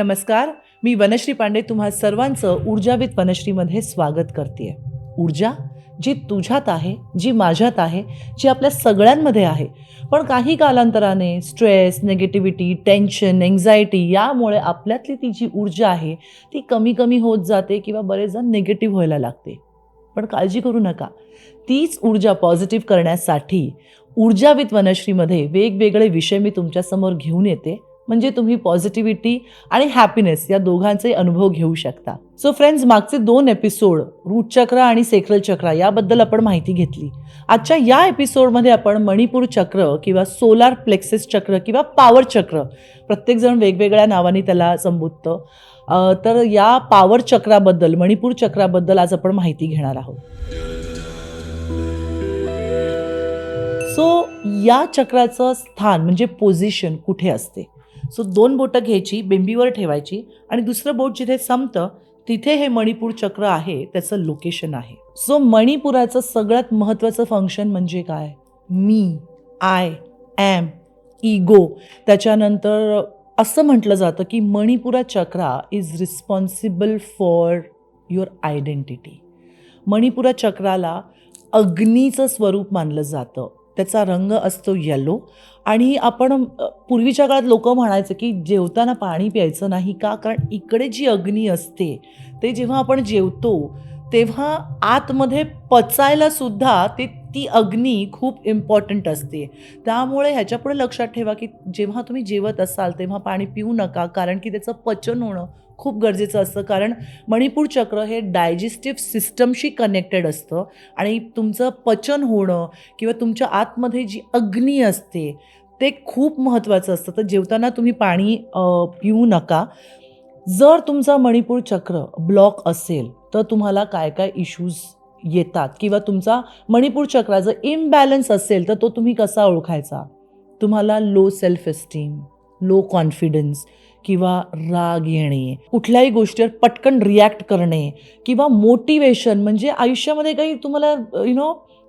नमस्कार, मी वनश्री पांडे तुम्हा सर्वांचं ऊर्जा विथ वनश्रीमध्ये स्वागत करते. ऊर्जा जी तुझ्यात आहे, जी माझ्यात आहे, जी आपल्या सगळ्यांमध्ये आहे. पण काही कालांतराने स्ट्रेस, निगेटिव्हिटी, टेन्शन, एन्झायटी यामुळे आपल्यातली ती जी ऊर्जा आहे ती कमी कमी होत जाते किंवा बरेच जण निगेटिव्ह व्हायला लागते. पण काळजी करू नका, तीच ऊर्जा पॉझिटिव्ह करण्यासाठी ऊर्जा विथ वनश्रीमध्ये वेगवेगळे विषय मी तुमच्यासमोर घेऊन येते, म्हणजे तुम्ही पॉझिटिव्हिटी आणि हॅपीनेस या दोघांचे अनुभव घेऊ शकता. सो फ्रेंड्स, मागचे 2 एपिसोड रूट चक्र आणि सेक्रल चक्र याबद्दल आपण माहिती घेतली. आजच्या या एपिसोडमध्ये आपण मणिपूर चक्र किंवा सोलार प्लेक्सिस चक्र किंवा पॉवर चक्र, प्रत्येकजण वेगवेगळ्या नावाने त्याला संबोधतं, तर या पॉवर चक्राबद्दल, मणिपूर चक्राबद्दल आज आपण माहिती घेणार आहोत. सो या चक्राचं स्थान म्हणजे पोझिशन कुठे असते? सो 2 बोटं घ्यायची, बेंबीवर ठेवायची आणि दुसरं बोट जिथे संपतं तिथे हे मणिपूर चक्र आहे, त्याचं लोकेशन आहे. सो मणिपुराचं सगळ्यात महत्त्वाचं फंक्शन म्हणजे काय? मी, आय, ॲम, इगो. त्याच्यानंतर असं म्हटलं जातं की Manipura chakra is responsible for your identity. Manipura चक्राला अग्नीचं स्वरूप मानलं जातं. त्याचा रंग असतो येलो. आणि आपण पूर्वीच्या काळात लोक म्हणायचे की जेवताना पाणी प्यायचं नाही का? कारण इकडे जी अग्नी असते ते जेव्हा आपण जेवतो तेव्हा आतमध्ये पचायला सुद्धा ती अग्नी खूप इम्पॉर्टंट असते. त्यामुळे ह्याच्यापुढे लक्षात ठेवा की जेव्हा तुम्ही जेवत असाल तेव्हा पाणी पिऊ नका, कारण की त्याचं पचन होणं खूप गरजेचं असतं. कारण मणिपूर चक्र हे डायजेस्टिव्ह सिस्टमशी कनेक्टेड असतं आणि तुमचं पचन होणं किंवा तुमच्या आतमध्ये जी अग्नी असते ते खूप महत्त्वाचं असतं. तर जेवताना तुम्ही पाणी पिऊ नका. जर तुमचा मणिपूर चक्र ब्लॉक असेल तर तुम्हाला काय काय इश्यूज येतात किंवा तुमचा मणिपूर चक्र जर इम्बॅलन्स असेल तर तो तुम्ही कसा ओळखायचा? तुम्हाला low self esteem, low confidence किंवा राग येणे, कुठल्याही गोष्टीवर पटकन रिॲक्ट करणे किंवा मोटिवेशन, म्हणजे आयुष्यामध्ये काही तुम्हाला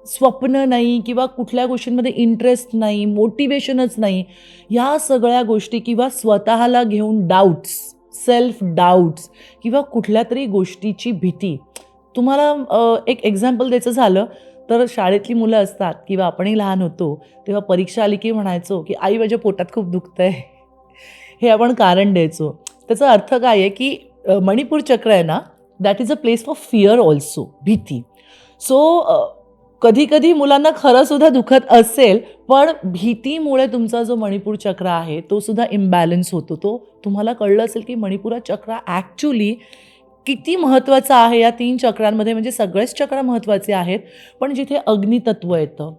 स्वप्न नाही किंवा कुठल्या गोष्टींमध्ये इंटरेस्ट नाही, मोटिवेशनच नाही, या सगळ्या गोष्टी किंवा स्वतःला घेऊन डाऊट्स, सेल्फ डाऊट्स किंवा कुठल्या तरी गोष्टीची भीती. तुम्हाला एक एक्झाम्पल द्यायचं झालं तर शाळेतली मुलं असतात किंवा आपणही लहान होतो तेव्हा परीक्षा आली की म्हणायचो की आई माझ्या पोटात खूप दुखतंय, हे आपण कारण द्यायचो. त्याचा अर्थ काय आहे की मणिपूर चक्र आहे ना, that is a place for fear also, भीती. सो कधी कधी मुलांना खरं सुद्धा दुखत असेल पण भीतीमुळे तुमचा जो मणिपूर चक्र आहे तो सुद्धा इम्बॅलन्स होतो. तो तुम्हाला कळलं असेल की मणिपूर चक्र ॲक्च्युली किती महत्त्वाचं आहे या 3 चक्रांमध्ये. म्हणजे सगळेच चक्र महत्त्वाचे आहेत, पण जिथे अग्नितत्व येतं,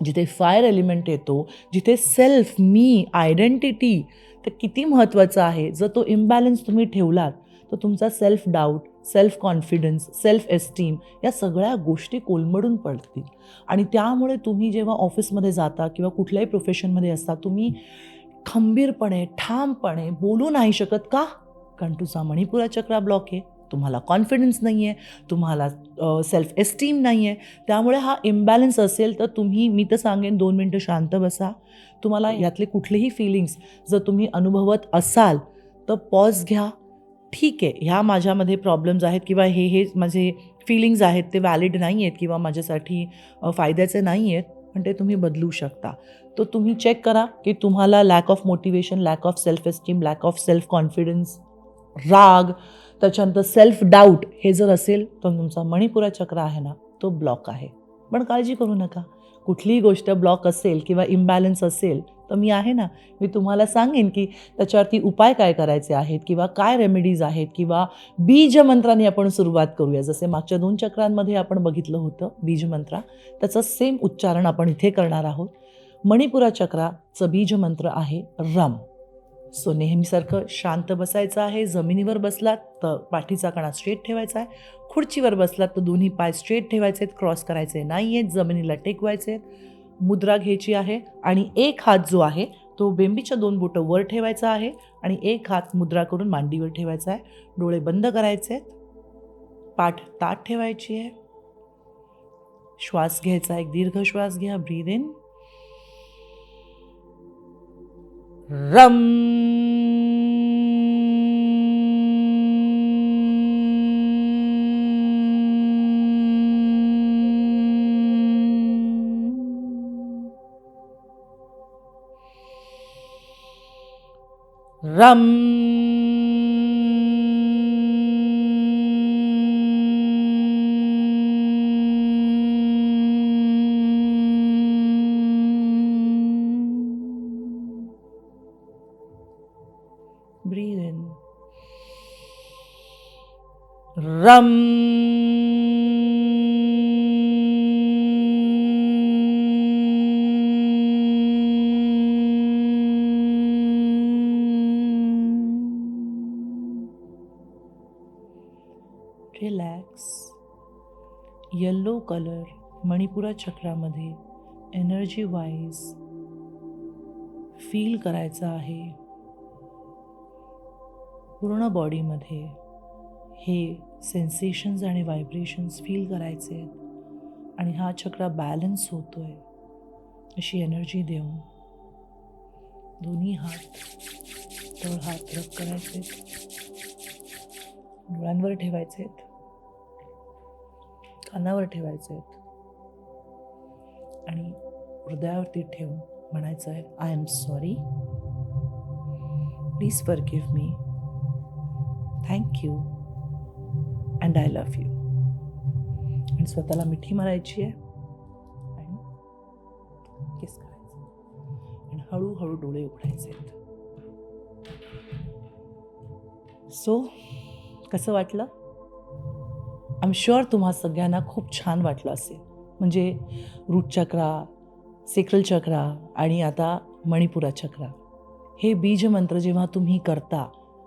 जिथे फायर एलिमेंट येतो, जिथे सेल्फ, मी, आयडेंटिटी, तर किती महत्त्वाचं आहे. जर तो इम्बॅलन्स तुम्ही ठेवलात तर तुमचा self doubt, self confidence, self esteem या सगळ्या गोष्टी कोलमडून पडतील. आणि त्यामुळे तुम्ही जेव्हा ऑफिसमध्ये जाता किंवा कुठल्याही प्रोफेशनमध्ये असता तुम्ही खंबीरपणे, ठामपणे बोलू नाही शकत. का? कारण तुझा मणिपुरा चक्र ब्लॉक आहे, तुम्हाला कॉन्फिडन्स नाही आहे, तुम्हाला सेल्फ एस्टीम नाही आहे. त्यामुळे हा इम्बॅलन्स असेल तर तुम्ही, मी तर सांगेन 2 मिनटं शांत बसा. तुम्हाला यातले कुठलेही फिलिंग्स जर तुम्ही अनुभवत असाल तर पॉज घ्या. ठीक आहे, ह्या माझ्यामध्ये प्रॉब्लेम्स आहेत किंवा हे माझे फीलिंग्ज आहेत ते व्हॅलिड नाही आहेत किंवा माझ्यासाठी फायद्याचे नाही आहेत, पण ते तुम्ही बदलू शकता. तर तुम्ही चेक करा की तुम्हाला lack of motivation, lack of self esteem, lack of self confidence, राग, त्याच्यानंतर सेल्फ डाऊट हे जर असेल तर तुमचा मणिपुरा चक्र आहे ना, तो ब्लॉक आहे. पण काळजी करू नका. कुठलीही गोष्ट ब्लॉक असेल किंवा इम्बॅलन्स असेल तर मी आहे ना, मी तुम्हाला सांगेन की त्याच्यावरती उपाय काय करायचे आहेत किंवा काय रेमेडीज आहेत किंवा बीजमंत्राने आपण सुरुवात करूया. जसे मागच्या 2 चक्रांमध्ये आपण बघितलं होतं बीजमंत्र, त्याचं सेम उच्चारण आपण इथे करणार आहोत. मणिपुरा चक्राचं बीजमंत्र आहे रम. सो नेहमीसारखं शांत बसायचं आहे. जमिनीवर बसलात तर पाठीचा कणा स्ट्रेट ठेवायचा आहे. खुर्चीवर बसलात तर दोन्ही पाय स्ट्रेट ठेवायचे आहेत, क्रॉस करायचे नाही आहेत, जमिनीला टेकवायचे आहेत. मुद्रा घ्यायची आहे आणि एक हात जो आहे तो बेंबीच्या 2 बोटं वर ठेवायचा आहे आणि एक हात मुद्रा करून मांडीवर ठेवायचा आहे. डोळे बंद करायचे आहेत, पाठ ताठ ठेवायची आहे. श्वास घ्यायचा, एक दीर्घ श्वास घ्या. Breathe in, rum. Rum. Breathe in. Ram. Relax. Yellow colour Manipura चक्रामध्ये एनर्जी वाईज फील करायचा आहे. पूर्ण बॉडीमध्ये हे सेन्सेशन्स आणि व्हायब्रेशन्स फील करायचे आहेत आणि हा चक्र बॅलन्स होतोय अशी एनर्जी देऊन दोन्ही हात तळ हात रब करायचे, डोळ्यांवर ठेवायचे आहेत, कानावर ठेवायचे आहेत आणि हृदयावरती ठेवून म्हणायचं आहे, I am sorry, please forgive me, thank you and I love you. आणि स्वतःला मिठी मारायची आहे आणि किस करायचं आणि हळूहळू डोळे उघडायचे आहेत. सो कसं वाटलं? आय एम शुअर तुम्हा सगळ्यांना खूप छान वाटलं असेल. म्हणजे रूट चक्रा, सेक्रल चक्रा आणि आता मणिपुरा चक्रा हे बीज मंत्र जेव्हा तुम्ही करता,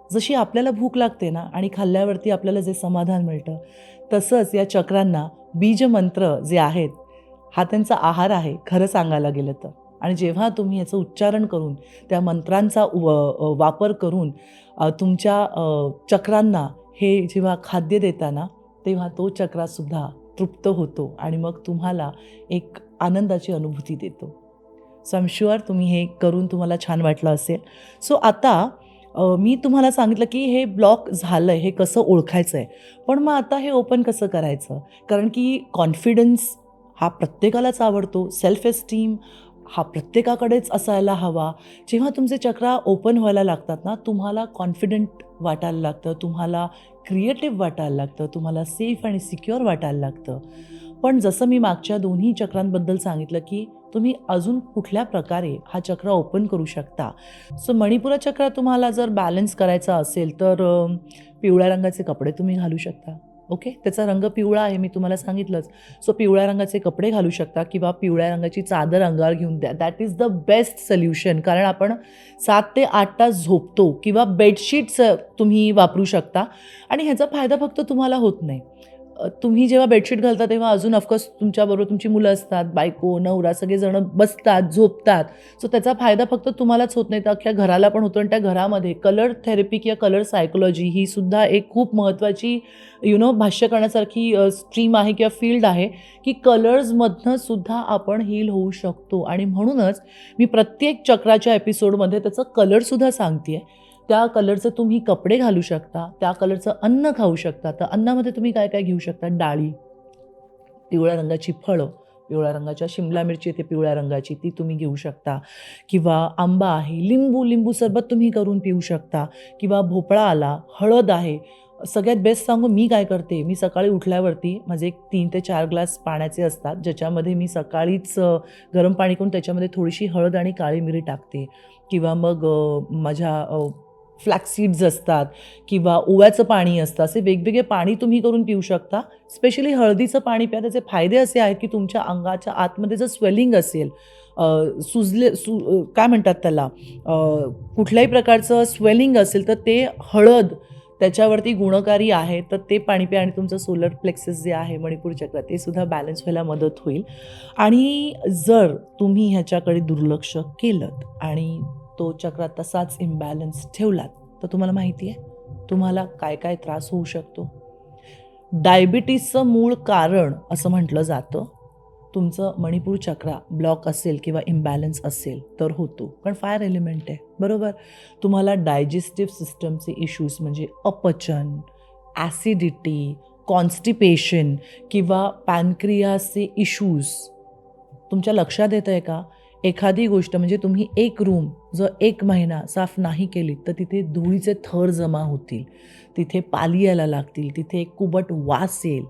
जशी आपल्याला भूक लागते ना आणि खाल्ल्यावरती आपल्याला जे समाधान मिळतं, तसंच या चक्रांना बीज मंत्र जे आहेत हा त्यांचा आहार आहे खरं सांगायला गेलं तर. आणि जेव्हा तुम्ही याचं उच्चारण करून त्या मंत्रांचा वापर करून तुमच्या चक्रांना हे जेव्हा खाद्य देताना, तेव्हा तो चक्रासुद्धा तृप्त होतो आणि मग तुम्हाला एक आनंदाची अनुभूती देतो. सो आय एम शुअर तुम्ही हे करून तुम्हाला छान वाटलं असेल. सो आता मी तुम्हाला सांगितलं की हे ब्लॉक झालं आहे, हे कसं ओळखायचं आहे. पण मग आता हे ओपन कसं करायचं? कारण की कॉन्फिडन्स हा प्रत्येकालाच आवडतो, सेल्फ एस्टीम हा प्रत्येकाकडेच असायला हवा. जेव्हा तुमचे चक्रा ओपन व्हायला लागतात ना, तुम्हाला कॉन्फिडंट वाटायला लागतं, तुम्हाला क्रिएटिव्ह वाटायला लागतं, तुम्हाला सेफ आणि सिक्युअर वाटायला लागतं. पण जसं मी मागच्या दोन्ही चक्रांबद्दल सांगितलं की तुम्ही अजून कुठल्या प्रकारे हा चक्र ओपन करू शकता. सो मणिपुरा चक्र तुम्हाला जर बॅलन्स करायचा असेल तर पिवळ्या रंगाचे कपडे तुम्ही घालू शकता. ओके, त्याचा रंग पिवळा आहे मी तुम्हाला सांगितलंच. सो पिवळ्या रंगाचे कपडे घालू शकता किंवा पिवळ्या रंगाची चादर अंगावर घेऊन द्या. That is the best solution. कारण आपण 7 ते 8 तास झोपतो किंवा बेडशीट्स तुम्ही वापरू शकता आणि ह्याचा फायदा फक्त तुम्हाला होत नाही. तुम्ही जेव्हा बेडशीट घालता तेव्हा अजून ऑफकोर्स तुमच्याबरोबर तुमची मुलं असतात, बायको, नवरा सगळेजण बसतात, झोपतात. सो त्याचा फायदा फक्त तुम्हालाच होत नाही, तर अख्ख्या घराला पण होतो. आणि त्या घरामध्ये कलर थेरपी किंवा कलर सायकोलॉजी ही सुद्धा एक खूप महत्त्वाची भाष्य करण्यासारखी स्ट्रीम आहे किंवा फील्ड आहे की कलर्समधनं सुद्धा आपण हील होऊ शकतो. आणि म्हणूनच मी प्रत्येक चक्राच्या एपिसोडमध्ये त्याचं कलरसुद्धा सांगते आहे. त्या कलरचे तुम्ही कपडे घालू शकता, त्या कलरचं अन्न खाऊ शकता. तर अन्नामध्ये तुम्ही काय काय घेऊ शकता? डाळी, पिवळ्या रंगाची फळं, पिवळ्या रंगाच्या शिमला मिरची येते पिवळ्या रंगाची, ती तुम्ही घेऊ शकता. किंवा आंबा आहे, लिंबू सरबत तुम्ही करून पिऊ शकता. किंवा भोपळा आला, हळद आहे. सगळ्यात बेस्ट सांगू मी काय करते, मी सकाळी उठल्यावरती माझे एक 3 ते 4 ग्लास पाण्याचे असतात, ज्याच्यामध्ये मी सकाळीच गरम पाणी करून त्याच्यामध्ये थोडीशी हळद आणि काळी मिरी टाकते. किंवा मग माझ्या फ्लॅक्स सीड्स असतात किंवा ओव्याचं पाणी असतं. असे वेगवेगळे पाणी तुम्ही करून पिऊ शकता. स्पेशली हळदीचं पाणी प्या. त्याचे फायदे असे आहेत की तुमच्या अंगाच्या आतमध्ये जर स्वेलिंग असेल, काय म्हणतात त्याला, कुठल्याही प्रकारचं स्वेलिंग असेल तर ते हळद त्याच्यावरती गुणकारी आहे. तर ते पाणी प्या आणि तुमचं सोलर प्लेक्सस जे आहे मणिपूर चक्र ते सुद्धा बॅलन्स व्हायला मदत होईल. आणि जर तुम्ही ह्याच्याकडे दुर्लक्ष केलं आणि तो चक्र तसाच इम्बॅलन्स ठेवलात तर तुम्हाला माहिती आहे तुम्हाला काय काय त्रास होऊ शकतो. डायबिटीसचं मूळ कारण असं म्हटलं जातं तुमचं मणिपूर चक्र ब्लॉक असेल किंवा इम्बॅलन्स असेल तर होतो. कारण फायर एलिमेंट आहे, बरोबर. तुम्हाला डायजेस्टिव्ह सिस्टमचे इश्यूज म्हणजे अपचन, ॲसिडिटी, कॉन्स्टिपेशन किंवा पॅनक्रियासचे इश्यूज तुमच्या लक्षात येतं आहे का? एखादी गोष्ट म्हणजे तुम्ही एक रूम जर 1 महिना साफ नाही केली तर तिथे धुळीचे थर जमा होतील, तिथे पाली यायला लागतील, तिथे एक कुबट वास येईल.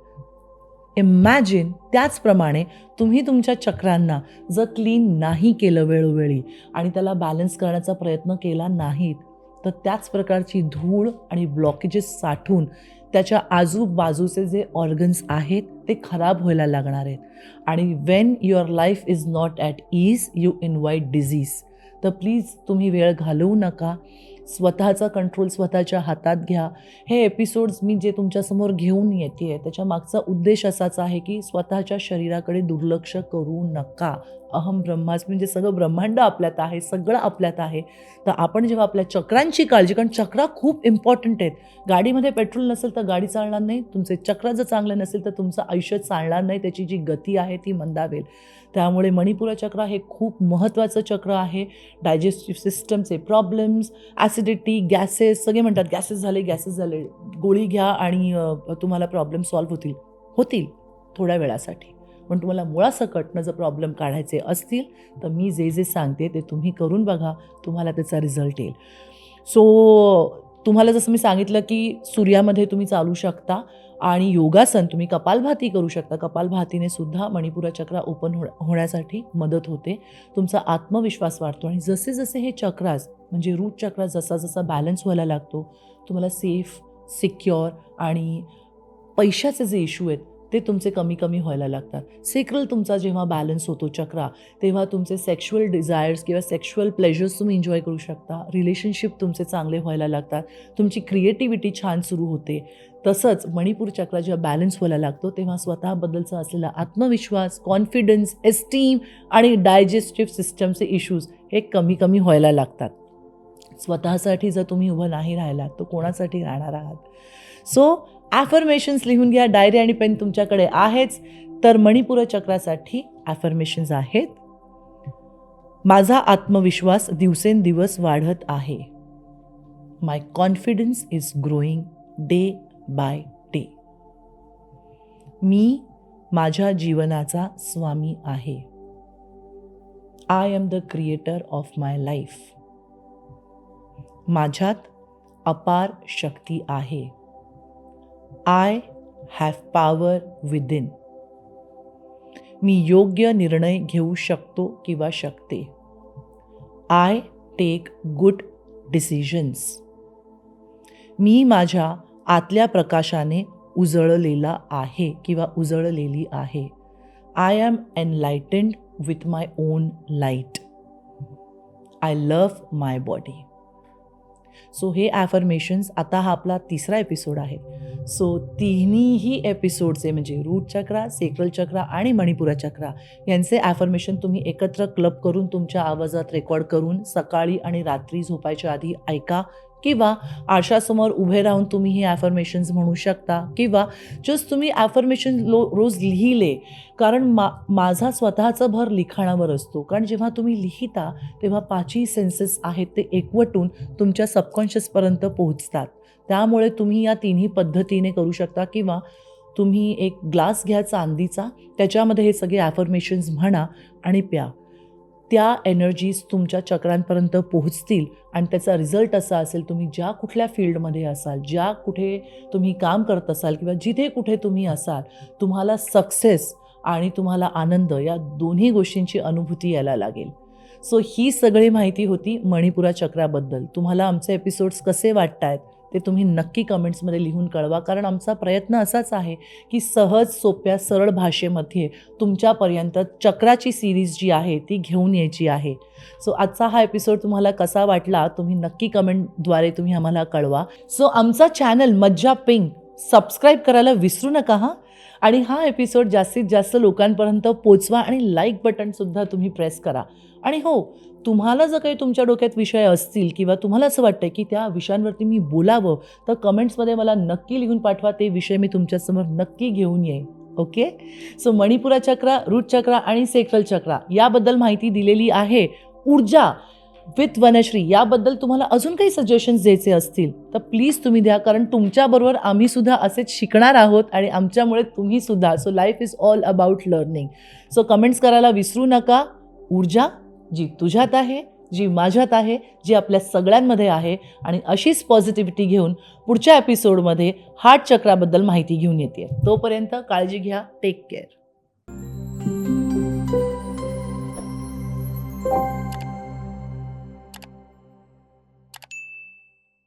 इमॅजिन त्याचप्रमाणे तुम्ही तुमच्या चक्रांना जर क्लीन नाही केलं वेळोवेळी आणि त्याला बॅलन्स करण्याचा प्रयत्न केला नाहीत, तर त्याच प्रकारची धूळ आणि ब्लॉकेजेस साठून त्याच्या आजूबाजूचे जे ऑर्गन्स आहेत ते खराब व्हायला लागणार आहेत. आणि when your life is not at ease you invite disease. तर प्लीज तुम्ही वेळ घालवू नका. स्वतःचा कंट्रोल स्वतःच्या हातात घ्या. हे एपिसोड्स मी जे तुमच्यासमोर घेऊन येते आहे त्याच्या मागचा उद्देश असाच आहे की स्वतःच्या शरीराकडे दुर्लक्ष करू नका. अहम ब्रह्मास्मी म्हणजे सगळं ब्रह्मांड आपल्यात आहे, सगळं आपल्यात आहे. तर आपण जेव्हा आपल्या चक्रांची काळजी, कारण चक्र खूप इम्पॉर्टंट आहेत. गाडीमध्ये पेट्रोल नसेल तर गाडी चालणार नाही. तुमचे चक्र जर चांगले नसेल तर तुमचं आयुष्य चालणार नाही. त्याची जी गती आहे ती मंदावेल. त्यामुळे मणिपूर चक्र हे खूप महत्त्वाचं चक्र आहे. डायजेस्टिव्ह सिस्टमचे प्रॉब्लेम्स, ॲसिडिटी, गॅसेस, सगळे म्हणतात गॅसेस झाले, गोळी घ्या आणि तुम्हाला प्रॉब्लेम सॉल्व्ह होतील थोड्या वेळासाठी. पण तुम्हाला मुळासकटनं जर प्रॉब्लेम काढायचे असतील तर मी जे सांगते ते तुम्ही करून बघा, तुम्हाला त्याचा रिझल्ट येईल. सो तुम्हाला जसं मी सांगितलं की सूर्यामध्ये तुम्ही चालू शकता आणि योगासन तुम्ही कपालभाती करू शकता. कपालभातीने सुद्धा मणिपूर चक्र ओपन होण्यासाठी मदत होते. तुमचा आत्मविश्वास वाढतो आणि जसे जसे हे चक्रास म्हणजे रूट चक्र जसा जसा बॅलन्स व्हायला लागतो, तुम्हाला सेफ, सिक्युअर आणि पैशाचे जे इश्यू आहेत ते तुमचे कमी कमी व्हायला लागतात. सेक्रल तुमचा जेव्हा बॅलन्स होतो चक्रा, तेव्हा तुमचे सेक्शुअल डिझायर्स किंवा सेक्शुअल प्लेजर्स तुम्ही एन्जॉय करू शकता. रिलेशनशिप तुमचे चांगले व्हायला लागतात. तुमची क्रिएटिव्हिटी छान सुरू होते. तसंच मणिपूर चक्र जेव्हा बॅलन्स व्हायला लागतो तेव्हा स्वतःबद्दलचा असलेला आत्मविश्वास, कॉन्फिडन्स, एस्टीम आणि डायजेस्टिव्ह सिस्टमचे इश्यूज हे कमी कमी व्हायला लागतात. स्वतःसाठी जर तुम्ही उभं नाही राहिलात तर कोणासाठी राहणार आहात? सो ॲफर्मेशन्स लिहून घ्या. डायरी आणि पेन तुमच्याकडे आहेच. तर मणिपूर चक्रासाठी ॲफर्मेशन्स आहेत. माझा आत्मविश्वास दिवसेंदिवस वाढत आहे. My confidence is growing day by day. मी माझ्या जीवनाचा स्वामी आहे. I am the creator of my life. माझ्यात अपार शक्ती आहे. I have power within. मी योग्य निर्णय घेऊ शकतो किंवा शकते. I take good decisions. मी माझ्या आतल्या प्रकाशाने उजळलेला आहे किंवा उजळलेली आहे. I am enlightened with my own light. I love my body. So हे ॲफर्मेशन्स, आता हा आपला 3रा एपिसोड आहे. सो तिन्हीही एपिसोडचे म्हणजे रूट चक्र, सेक्रल चक्र आणि मणिपूर चक्र यांचे ॲफर्मेशन तुम्ही एकत्र क्लब करून तुमच्या आवाजात रेकॉर्ड करून सकाळी आणि रात्री झोपायच्या आधी ऐका किंवा आरशासमोर उभे राहून तुम्ही हे ॲफर्मेशन्स म्हणू शकता किंवा जस्ट तुम्ही ॲफर्मेशन रोज लिहिले. कारण माझा स्वतःचा भर लिखाणावर असतो. कारण जेव्हा तुम्ही लिहिता तेव्हा 5ही सेन्सेस आहेत ते एकवटून तुमच्या सबकॉन्शियसपर्यंत पोहोचतात. त्यामुळे तुम्ही या तिन्ही पद्धतीने करू शकता किंवा तुम्ही एक ग्लास घ्या चांदीचा, त्याच्यामध्ये हे सगळे ॲफर्मेशन्स म्हणा आणि प्या. त्या एनर्जीज तुमच्या चक्रांपर्यंत पोहोचतील आणि त्याचा रिझल्ट असा असेल, तुम्ही ज्या कुठल्या फील्डमध्ये असाल, ज्या कुठे तुम्ही काम करत असाल किंवा जिथे कुठे तुम्ही असाल, तुम्हाला सक्सेस आणि तुम्हाला आनंद या दोन्ही गोष्टींची अनुभूती यायला लागेल. सो ही सगळी माहिती होती मणिपूर चक्राबद्दल. तुम्हाला आमचे एपिसोड्स कसे वाटत आहेत ते तुम्ही नक्की कमेंट्समध्ये लिहून कळवा. कारण आमचा प्रयत्न असाच आहे की सहज, सोप्या, सरळ भाषेमध्ये तुमच्यापर्यंत चक्राची सिरीज जी आहे ती घेऊन यायची आहे. सो आजचा हा एपिसोड तुम्हाला कसा वाटला तुम्ही नक्की कमेंटद्वारे तुम्ही आम्हाला कळवा. सो आमचा चॅनल मज्जा पिंक सबस्क्राईब करायला विसरू नका हां. आणि हा एपिसोड जास्तीत जास्त लोकांपर्यंत पोचवा आणि लाईक बटनसुद्धा तुम्ही प्रेस करा. आणि हो, तुम्हाला जर काही तुमच्या डोक्यात विषय असतील किंवा तुम्हाला असं वाटतं की त्या विषयांवरती मी बोलावं तर कमेंट्समध्ये मला नक्की लिहून पाठवा. ते विषय मी तुमच्यासमोर नक्की घेऊन येईन. ओके. सो मणिपूर चक्र, रूट चक्र आणि सेक्रल चक्र याबद्दल माहिती दिलेली आहे. ऊर्जा विथ वनश्री याबद्दल तुम्हाला अजून काही सजेशन्स द्यायचे असतील तर प्लीज तुम्ही द्या. कारण तुमच्याबरोबर आम्हीसुद्धा असेच शिकणार आहोत आणि आमच्यामुळे तुम्हीसुद्धा. So life is all about learning. So comments करायला विसरू नका. ऊर्जा जी तुझ्यात आहे, जी माझ्यात आहे, जी आपल्या सगळ्यांमध्ये आहे. आणि अशीच पॉझिटिव्हिटी घेऊन पुढच्या एपिसोडमध्ये हार्ट चक्राबद्दल माहिती घेऊन येते. तोपर्यंत काळजी घ्या. Take care.